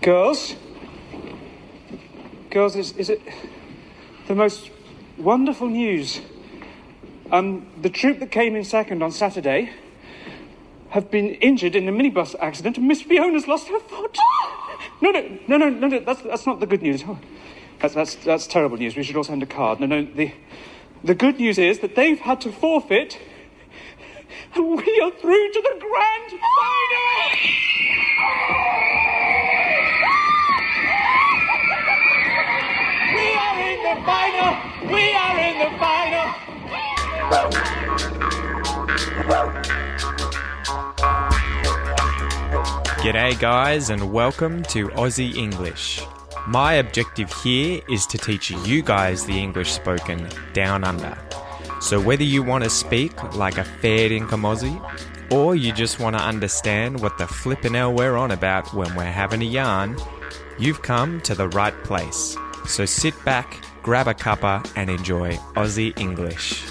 Girls, is it the most wonderful news? The troop that came in second on Saturday have been injured in a minibus accident, and Miss Fiona's lost her foot. No, that's not the good news. Oh, that's terrible news. We should all send a card. No, the good news is that they've had to forfeit, and we are through to the grand final! We are in the final! We are in the final! G'day guys, and welcome to Aussie English. My objective here is to teach you guys the English spoken down under. So whether you want to speak like a fair dinkum Aussie, or you just want to understand what the flippin' hell we're on about when we're having a yarn, you've come to the right place. So sit back, grab a cuppa and enjoy Aussie English.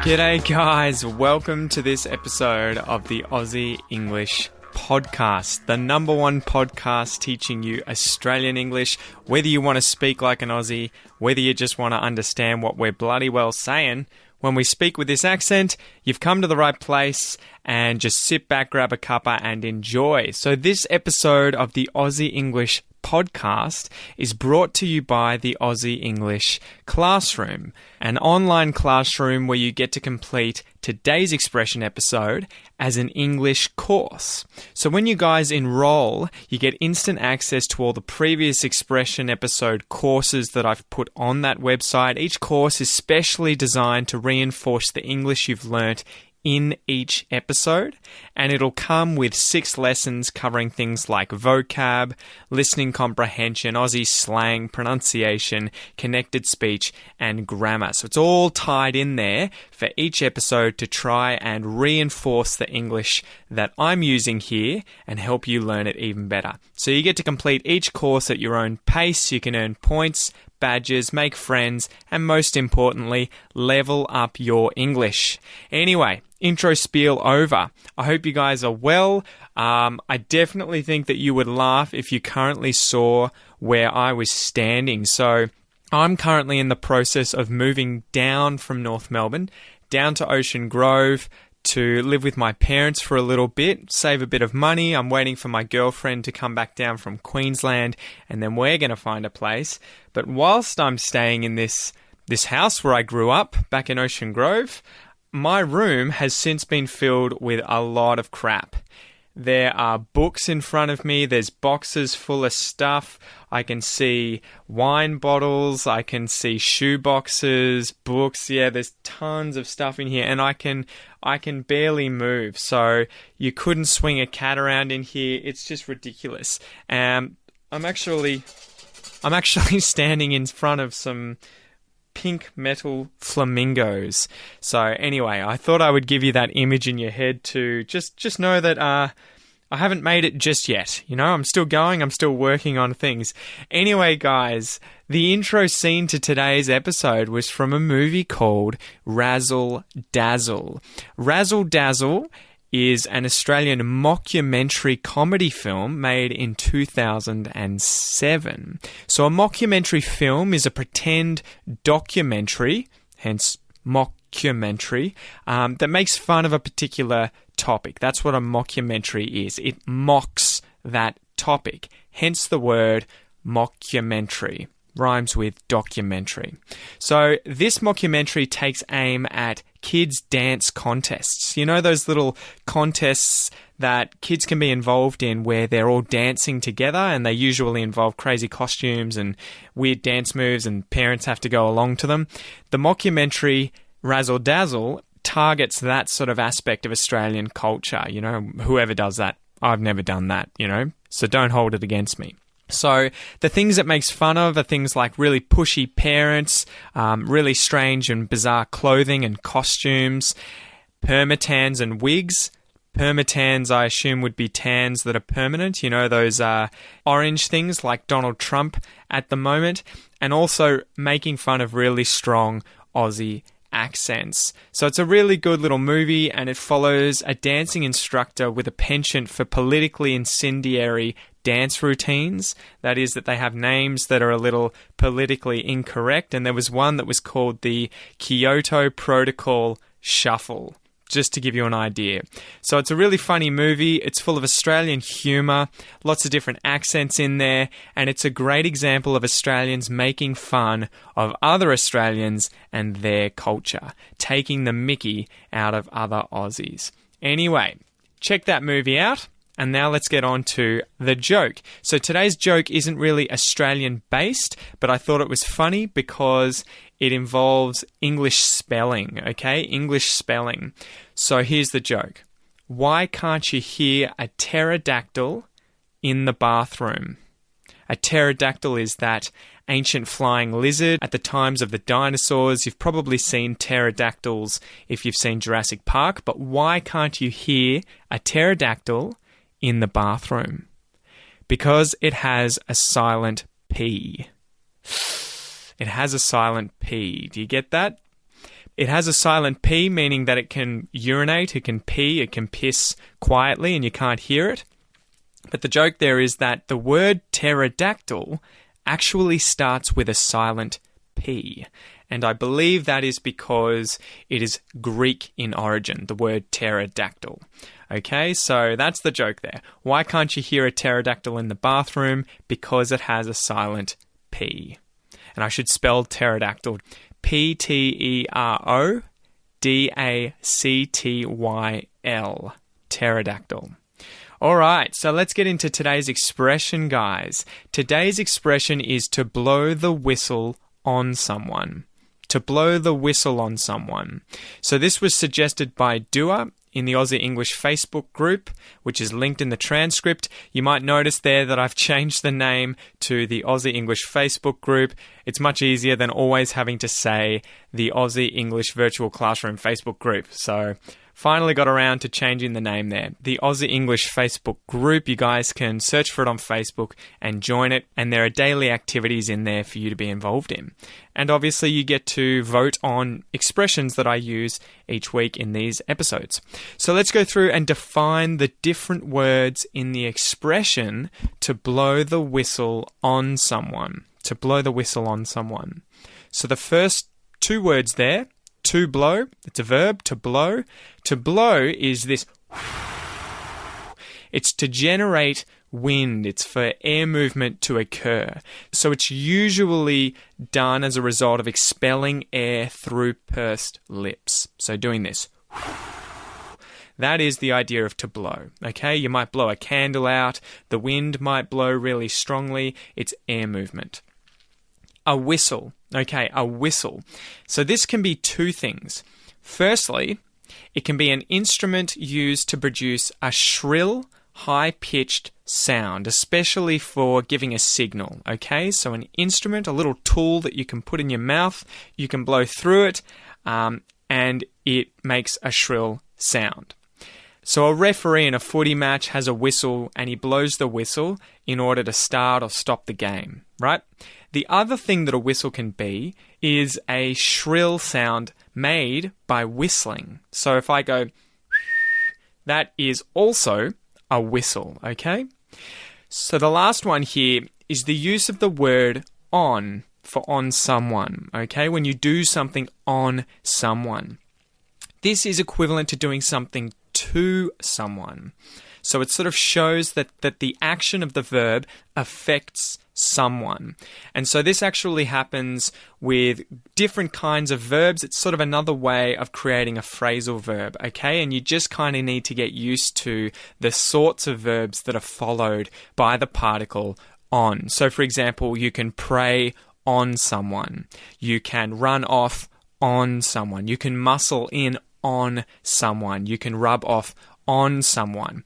G'day guys, welcome to this episode of the Aussie English Podcast, the number one podcast teaching you Australian English, whether you want to speak like an Aussie, whether you just want to understand what we're bloody well saying. When we speak with this accent, you've come to the right place, and just sit back, grab a cuppa and enjoy. So this episode of the Aussie English Podcast is brought to you by the Aussie English Classroom, an online classroom where you get to complete today's expression episode as an English course. So when you guys enroll, you get instant access to all the previous expression episode courses that I've put on that website. Each course is specially designed to reinforce the English you've learnt in each episode, and it'll come with 6 lessons covering things like vocab, listening comprehension, Aussie slang, pronunciation, connected speech, and grammar. So it's all tied in there for each episode to try and reinforce the English that I'm using here and help you learn it even better. So you get to complete each course at your own pace. You can earn points, badges, make friends, and most importantly, level up your English. Anyway, intro spiel over. I hope you guys are well. I definitely think that you would laugh if you currently saw where I was standing. So I'm currently in the process of moving down from North Melbourne, down to Ocean Grove, to live with my parents for a little bit, save a bit of money. I'm waiting for my girlfriend to come back down from Queensland, and then we're going to find a place. But whilst I'm staying in this house where I grew up, back in Ocean Grove, my room has since been filled with a lot of crap. There are books in front of me. There's boxes full of stuff. I can see wine bottles. I can see shoe boxes, books. Yeah, there's tons of stuff in here, and I can barely move. So you couldn't swing a cat around in here. It's just ridiculous. I'm actually standing in front of some pink metal flamingos. So anyway, I thought I would give you that image in your head to just know that I haven't made it just yet. You know, I'm still going, I'm still working on things. Anyway, guys, the intro scene to today's episode was from a movie called Razzle Dazzle. Razzle Dazzle is an Australian mockumentary comedy film made in 2007. So a mockumentary film is a pretend documentary, hence mockumentary, that makes fun of a particular topic. That's what a mockumentary is. It mocks that topic, hence the word mockumentary. Rhymes with documentary. So this mockumentary takes aim at kids' dance contests. You know those little contests that kids can be involved in where they're all dancing together, and they usually involve crazy costumes and weird dance moves, and parents have to go along to them. The mockumentary Razzle Dazzle targets that sort of aspect of Australian culture. You know, whoever does that, I've never done that, you know, so don't hold it against me. So the things it makes fun of are things like really pushy parents, really strange and bizarre clothing and costumes, permatans and wigs. Permatans, I assume, would be tans that are permanent. You know, those orange things like Donald Trump at the moment. And also making fun of really strong Aussie accents. So it's a really good little movie, and it follows a dancing instructor with a penchant for politically incendiary dance routines. That is, that they have names that are a little politically incorrect, and there was one that was called the Kyoto Protocol Shuffle, just to give you an idea. So it's a really funny movie. It's full of Australian humour, lots of different accents in there, and it's a great example of Australians making fun of other Australians and their culture, taking the mickey out of other Aussies. Anyway, check that movie out. And now let's get on to the joke. So today's joke isn't really Australian-based, but I thought it was funny because it involves English spelling, okay? English spelling. So here's the joke. Why can't you hear a pterodactyl in the bathroom? A pterodactyl is that ancient flying lizard. At the times of the dinosaurs, you've probably seen pterodactyls if you've seen Jurassic Park, but why can't you hear a pterodactyl in the bathroom? Because it has a silent P. It has a silent P. Do you get that? It has a silent P, meaning that it can urinate, it can pee, it can piss quietly and you can't hear it. But the joke there is that the word pterodactyl actually starts with a silent P. And I believe that is because it is Greek in origin, the word pterodactyl. Okay, so that's the joke there. Why can't you hear a pterodactyl in the bathroom? Because it has a silent P. And I should spell pterodactyl. P-T-E-R-O-D-A-C-T-Y-L. Pterodactyl. All right, so let's get into today's expression, guys. Today's expression is to blow the whistle on someone. To blow the whistle on someone. So this was suggested by Dua in the Aussie English Facebook group, which is linked in the transcript. You might notice there that I've changed the name to the Aussie English Facebook group. It's much easier than always having to say the Aussie English Virtual Classroom Facebook group. So finally got around to changing the name there. The Aussie English Facebook group, you guys can search for it on Facebook and join it, and there are daily activities in there for you to be involved in. And obviously you get to vote on expressions that I use each week in these episodes. So let's go through and define the different words in the expression to blow the whistle on someone. To blow the whistle on someone. So the first two words there, to blow, it's a verb, to blow. To blow is this. It's to generate wind. It's for air movement to occur. So it's usually done as a result of expelling air through pursed lips. So doing this. That is the idea of to blow. Okay, you might blow a candle out. The wind might blow really strongly. It's air movement. A whistle. Okay, a whistle. So this can be two things. Firstly, it can be an instrument used to produce a shrill, high-pitched sound, especially for giving a signal. Okay, so an instrument, a little tool that you can put in your mouth, you can blow through it, and it makes a shrill sound. So a referee in a footy match has a whistle and he blows the whistle in order to start or stop the game, right? The other thing that a whistle can be is a shrill sound made by whistling. So if I go, that is also a whistle, okay? So the last one here is the use of the word on for on someone, okay? When you do something on someone. This is equivalent to doing something to someone. So it sort of shows that the action of the verb affects someone. And so this actually happens with different kinds of verbs. It's sort of another way of creating a phrasal verb, okay? And you just kind of need to get used to the sorts of verbs that are followed by the particle on. So for example, you can prey on someone. You can run off on someone. You can muscle in on someone. You can rub off on someone.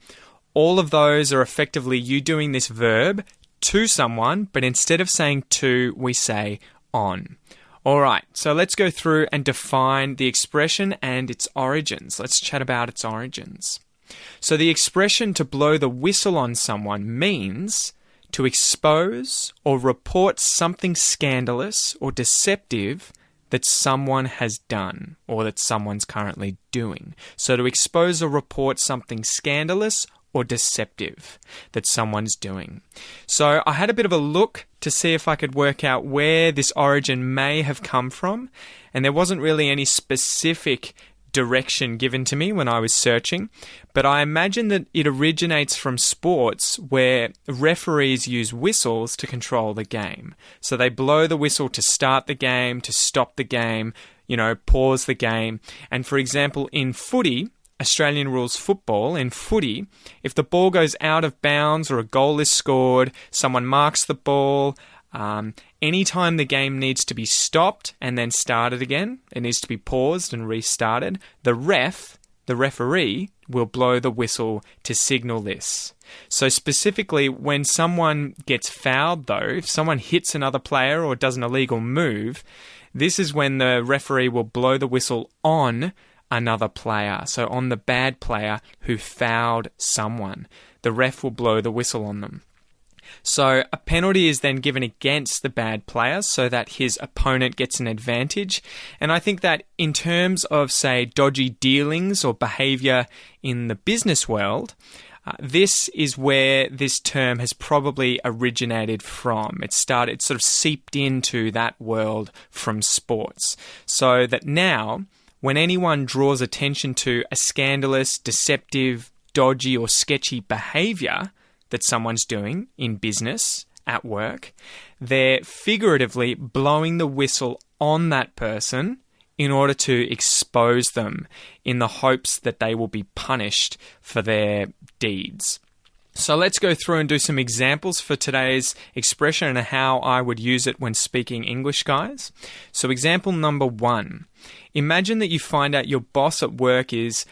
All of those are effectively you doing this verb to someone, but instead of saying to, we say on. All right, so let's go through and define the expression and its origins. Let's chat about its origins. So the expression to blow the whistle on someone means to expose or report something scandalous or deceptive that someone has done or that someone's currently doing. So to expose or report something scandalous or deceptive that someone's doing. So I had a bit of a look to see if I could work out where this origin may have come from, and there wasn't really any specific direction given to me when I was searching, but I imagine that it originates from sports where referees use whistles to control the game. So they blow the whistle to start the game, to stop the game, pause the game. And for example, in footy, Australian rules football, in footy, if the ball goes out of bounds or a goal is scored, someone marks the ball, anytime the game needs to be stopped and then started again, it needs to be paused and restarted, the referee, will blow the whistle to signal this. So specifically, when someone gets fouled though, if someone hits another player or does an illegal move, this is when the referee will blow the whistle on another player, so on the bad player who fouled someone. The ref will blow the whistle on them. So a penalty is then given against the bad player so that his opponent gets an advantage. And I think that in terms of, say, dodgy dealings or behaviour in the business world, this is where this term has probably originated from. It sort of seeped into that world from sports. So that now, when anyone draws attention to a scandalous, deceptive, dodgy or sketchy behaviour that someone's doing in business, at work, they're figuratively blowing the whistle on that person in order to expose them in the hopes that they will be punished for their deeds. So let's go through and do some examples for today's expression and how I would use it when speaking English, guys. So example number 1. Imagine that you find out your boss at work is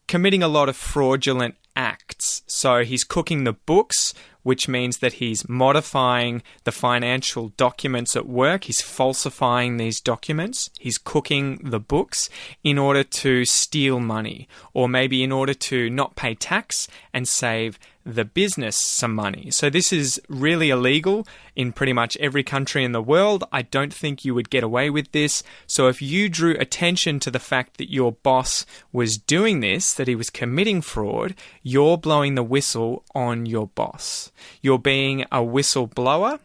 committing a lot of fraudulent acts. So he's cooking the books, which means that he's modifying the financial documents at work. He's falsifying these documents. He's cooking the books in order to steal money, or maybe in order to not pay tax and save the business some money. So this is really illegal in pretty much every country in the world. I don't think you would get away with this. So if you drew attention to the fact that your boss was doing this, that he was committing fraud, you're blowing the whistle on your boss. You're being a whistleblower,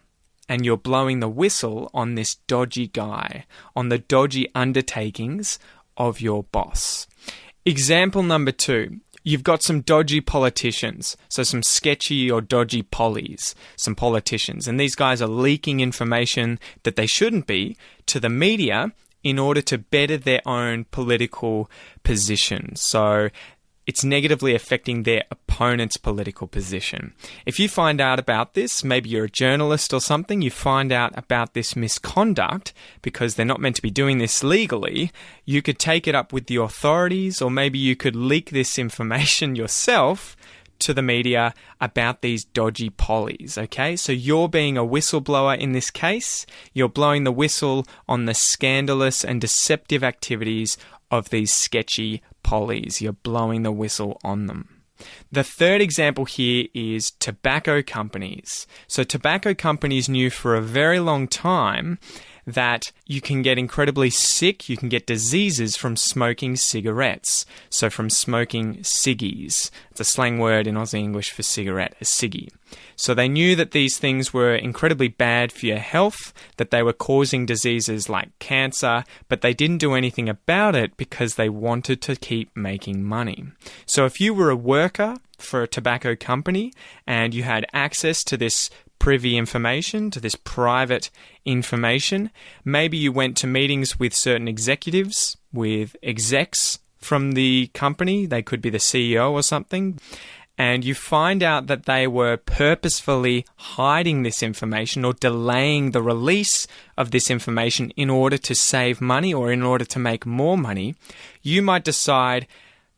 and you're blowing the whistle on this dodgy guy, on the dodgy undertakings of your boss. Example number 2. You've got some dodgy politicians, so some sketchy or dodgy pollies, some politicians, and these guys are leaking information that they shouldn't be to the media in order to better their own political position. So it's negatively affecting their opponent's political position. If you find out about this, maybe you're a journalist or something, you find out about this misconduct because they're not meant to be doing this legally, you could take it up with the authorities, or maybe you could leak this information yourself to the media about these dodgy pollies, okay? So you're being a whistleblower in this case. You're blowing the whistle on the scandalous and deceptive activities of these sketchy pollies. You're blowing the whistle on them. The third example here is tobacco companies. So tobacco companies knew for a very long time that you can get incredibly sick, you can get diseases from smoking cigarettes. So from smoking ciggies. It's a slang word in Aussie English for cigarette, a ciggy. So they knew that these things were incredibly bad for your health, that they were causing diseases like cancer, but they didn't do anything about it because they wanted to keep making money. So if you were a worker for a tobacco company and you had access to this privy information, to this private information, maybe you went to meetings with certain executives, with execs from the company, they could be the CEO or something, and you find out that they were purposefully hiding this information or delaying the release of this information in order to save money or in order to make more money, you might decide,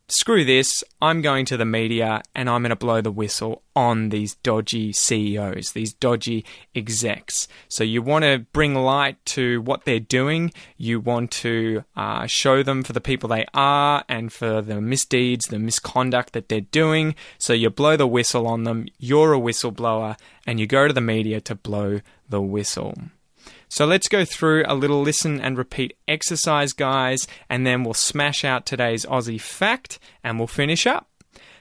screw this, I'm going to the media and I'm going to blow the whistle on these dodgy CEOs, these dodgy execs. So you want to bring light to what they're doing. You want to show them for the people they are and for the misdeeds, the misconduct that they're doing. So you blow the whistle on them. You're a whistleblower and you go to the media to blow the whistle. So let's go through a little listen and repeat exercise, guys, and then we'll smash out today's Aussie fact and we'll finish up.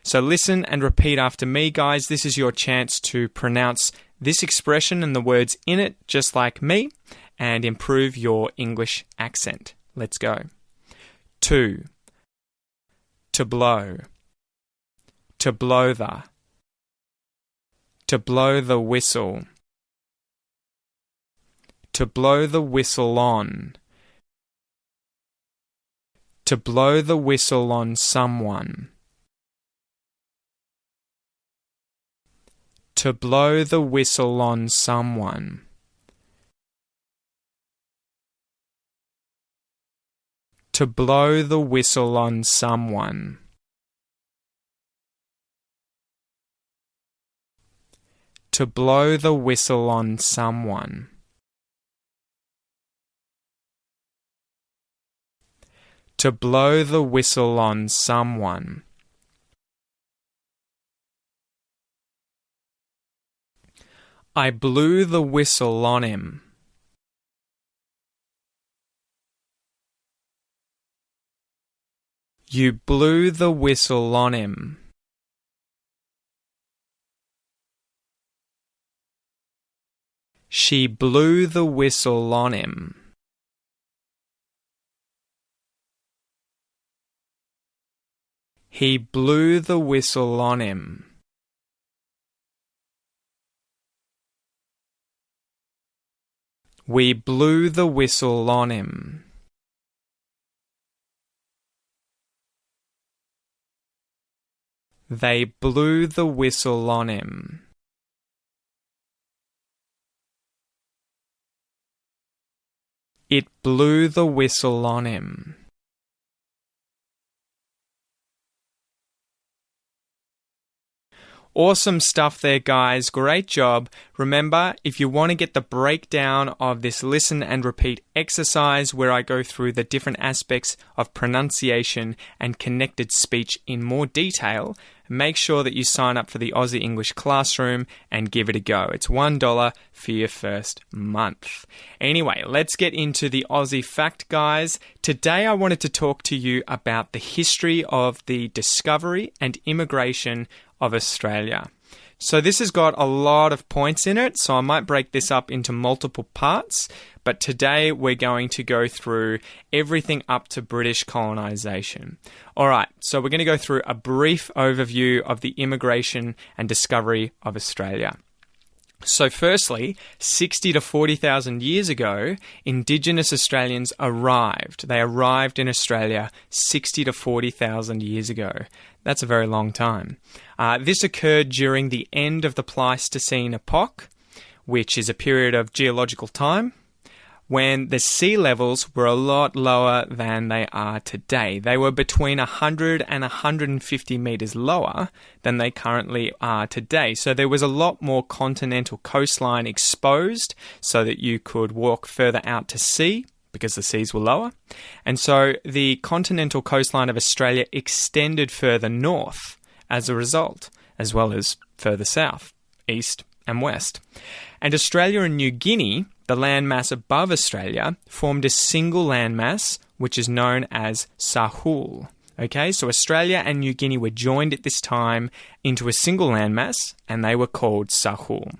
So listen and repeat after me, guys. This is your chance to pronounce this expression and the words in it just like me and improve your English accent. Let's go. To blow. To blow the. To blow the whistle. To blow the whistle on. To blow the whistle on someone. To blow the whistle on someone. To blow the whistle on someone. To blow the whistle on someone. To blow the whistle on someone. I blew the whistle on him. You blew the whistle on him. She blew the whistle on him. He blew the whistle on him. We blew the whistle on him. They blew the whistle on him. It blew the whistle on him. Awesome stuff there, guys. Great job. Remember, if you want to get the breakdown of this listen and repeat exercise where I go through the different aspects of pronunciation and connected speech in more detail, make sure that you sign up for the Aussie English Classroom and give it a go. It's $1 for your first month. Anyway, let's get into the Aussie fact, guys. Today I wanted to talk to you about the history of the discovery and immigration of Australia. So this has got a lot of points in it, so I might break this up into multiple parts, but today we're going to go through everything up to British colonisation. Alright, so we're going to go through a brief overview of the immigration and discovery of Australia. So firstly, 60 to 40,000 years ago, Indigenous Australians arrived. They arrived in Australia 60 to 40,000 years ago. That's a very long time. This occurred during the end of the Pleistocene epoch, which is a period of geological time, when the sea levels were a lot lower than they are today. They were between 100 and 150 metres lower than they currently are today. So there was a lot more continental coastline exposed so that you could walk further out to sea because the seas were lower. And so the continental coastline of Australia extended further north as a result, as well as further south, east and west. And Australia and New Guinea, the landmass above Australia, formed a single landmass, which is known as Sahul. Okay, so Australia and New Guinea were joined at this time into a single landmass, and they were called Sahul.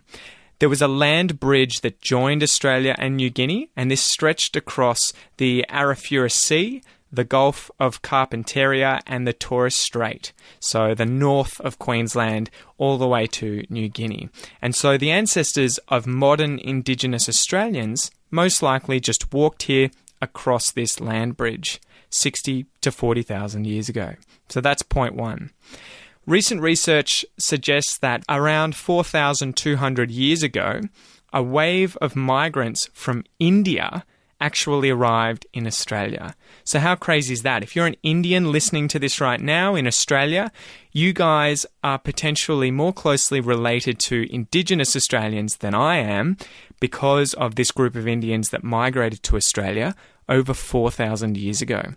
There was a land bridge that joined Australia and New Guinea, and this stretched across the Arafura Sea, the Gulf of Carpentaria, and the Torres Strait, so the north of Queensland all the way to New Guinea. And so the ancestors of modern Indigenous Australians most likely just walked here across this land bridge 60 to 40,000 years ago. So that's point one. Recent research suggests that around 4,200 years ago, a wave of migrants from India actually arrived in Australia. So how crazy is that? If you're an Indian listening to this right now in Australia, you guys are potentially more closely related to Indigenous Australians than I am because of this group of Indians that migrated to Australia over 4,000 years ago.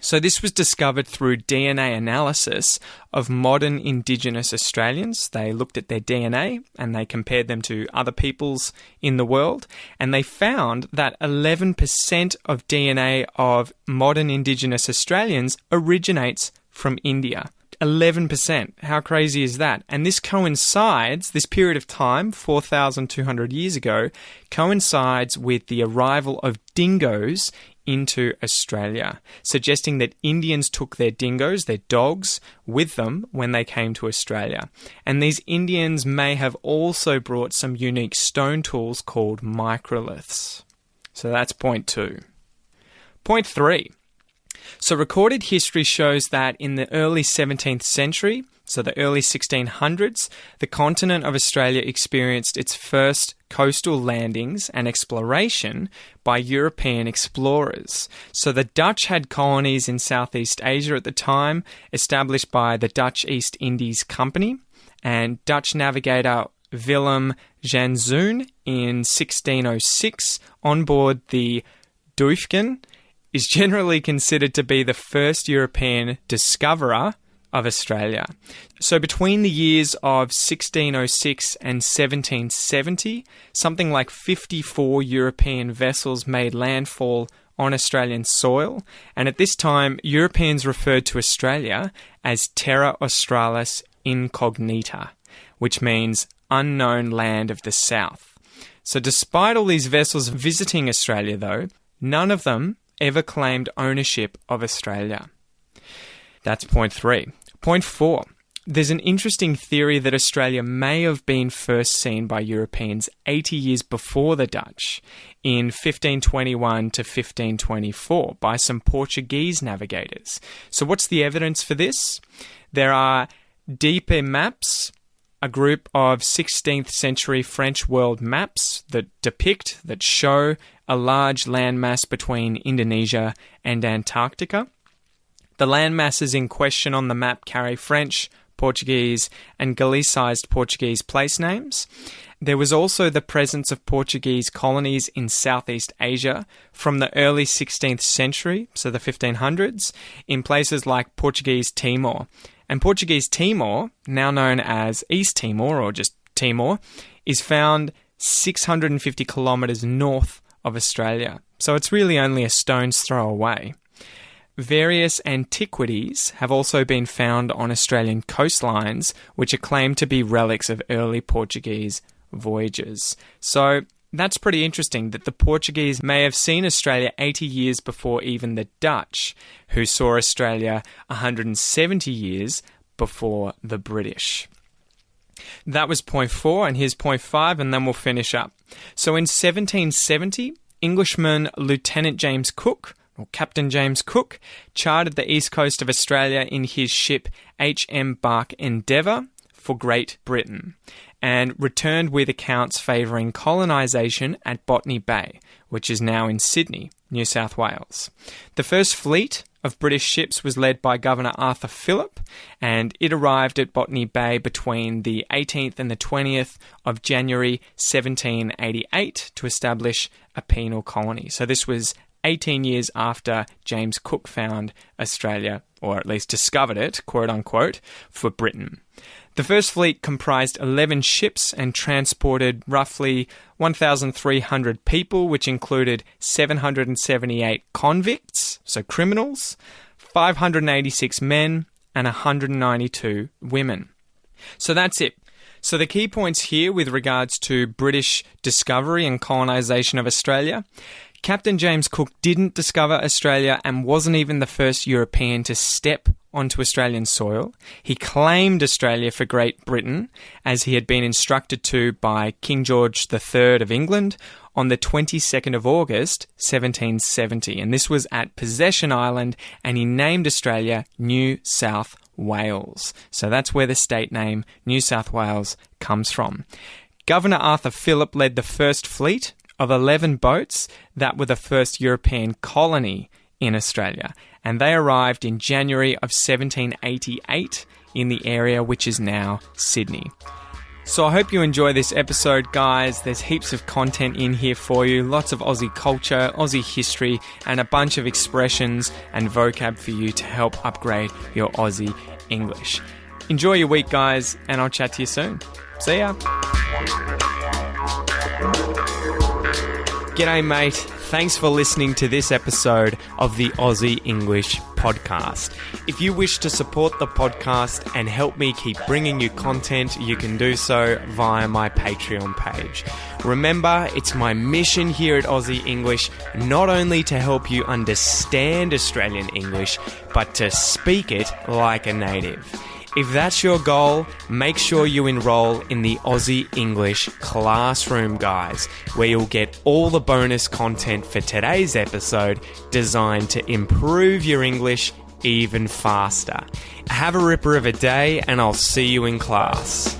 So this was discovered through DNA analysis of modern Indigenous Australians. They looked at their DNA and they compared them to other peoples in the world, and they found that 11% of DNA of modern Indigenous Australians originates from India. 11%. How crazy is that? And this coincides, this period of time, 4,200 years ago, coincides with the arrival of dingoes into Australia, suggesting that Indians took their dingoes, their dogs, with them when they came to Australia. And these Indians may have also brought some unique stone tools called microliths. So that's point 2. Point 3. So recorded history shows that in the early 17th century, so the early 1600s, the continent of Australia experienced its first coastal landings and exploration by European explorers. So the Dutch had colonies in Southeast Asia at the time, established by the Dutch East Indies Company, and Dutch navigator Willem Janszoon in 1606 on board the Duifken is generally considered to be the first European discoverer of Australia. So between the years of 1606 and 1770, something like 54 European vessels made landfall on Australian soil, and at this time, Europeans referred to Australia as Terra Australis Incognita, which means unknown land of the south. So despite all these vessels visiting Australia, though, none of them ever claimed ownership of Australia. That's point 3. Point 4. There's an interesting theory that Australia may have been first seen by Europeans 80 years before the Dutch, in 1521 to 1524, by some Portuguese navigators. So what's the evidence for this? There are Dieppe maps, a group of 16th century French world maps that show a large landmass between Indonesia and Antarctica. The landmasses in question on the map carry French, Portuguese, and Gallicized Portuguese place names. There was also the presence of Portuguese colonies in Southeast Asia from the early 16th century, so the 1500s, in places like Portuguese Timor. And Portuguese Timor, now known as East Timor or just Timor, is found 650 kilometres north of Australia. So it's really only a stone's throw away. Various antiquities have also been found on Australian coastlines, which are claimed to be relics of early Portuguese voyages. So that's pretty interesting that the Portuguese may have seen Australia 80 years before even the Dutch, who saw Australia 170 years before the British. That was point 4, and here's point 5, and then we'll finish up. So in 1770, Englishman Lieutenant James Cook, or Captain James Cook, charted the east coast of Australia in his ship H.M. Bark Endeavour for Great Britain, and returned with accounts favouring colonisation at Botany Bay, which is now in Sydney, New South Wales. The first fleet of British ships was led by Governor Arthur Phillip, and it arrived at Botany Bay between the 18th and the 20th of January 1788 to establish a penal colony. So this was 18 years after James Cook found Australia, or at least discovered it, quote unquote, for Britain. The first fleet comprised 11 ships and transported roughly 1,300 people, which included 778 convicts, so criminals, 586 men, and 192 women. So that's it. So the key points here with regards to British discovery and colonisation of Australia: Captain James Cook didn't discover Australia and wasn't even the first European to step onto Australian soil. He claimed Australia for Great Britain, as he had been instructed to by King George III of England on the 22nd of August, 1770. And this was at Possession Island, and he named Australia New South Wales. So that's where the state name New South Wales comes from. Governor Arthur Phillip led the first fleet of 11 boats that were the first European colony in Australia, and they arrived in January of 1788 in the area which is now Sydney. So I hope you enjoy this episode, guys. There's heaps of content in here for you. Lots of Aussie culture, Aussie history, and a bunch of expressions and vocab for you to help upgrade your Aussie English. Enjoy your week, guys, and I'll chat to you soon. See ya. G'day, mate. Thanks for listening to this episode of the Aussie English Podcast. If you wish to support the podcast and help me keep bringing you content, you can do so via my Patreon page. Remember, it's my mission here at Aussie English not only to help you understand Australian English, but to speak it like a native. If that's your goal, make sure you enroll in the Aussie English Classroom, guys, where you'll get all the bonus content for today's episode designed to improve your English even faster. Have a ripper of a day, and I'll see you in class.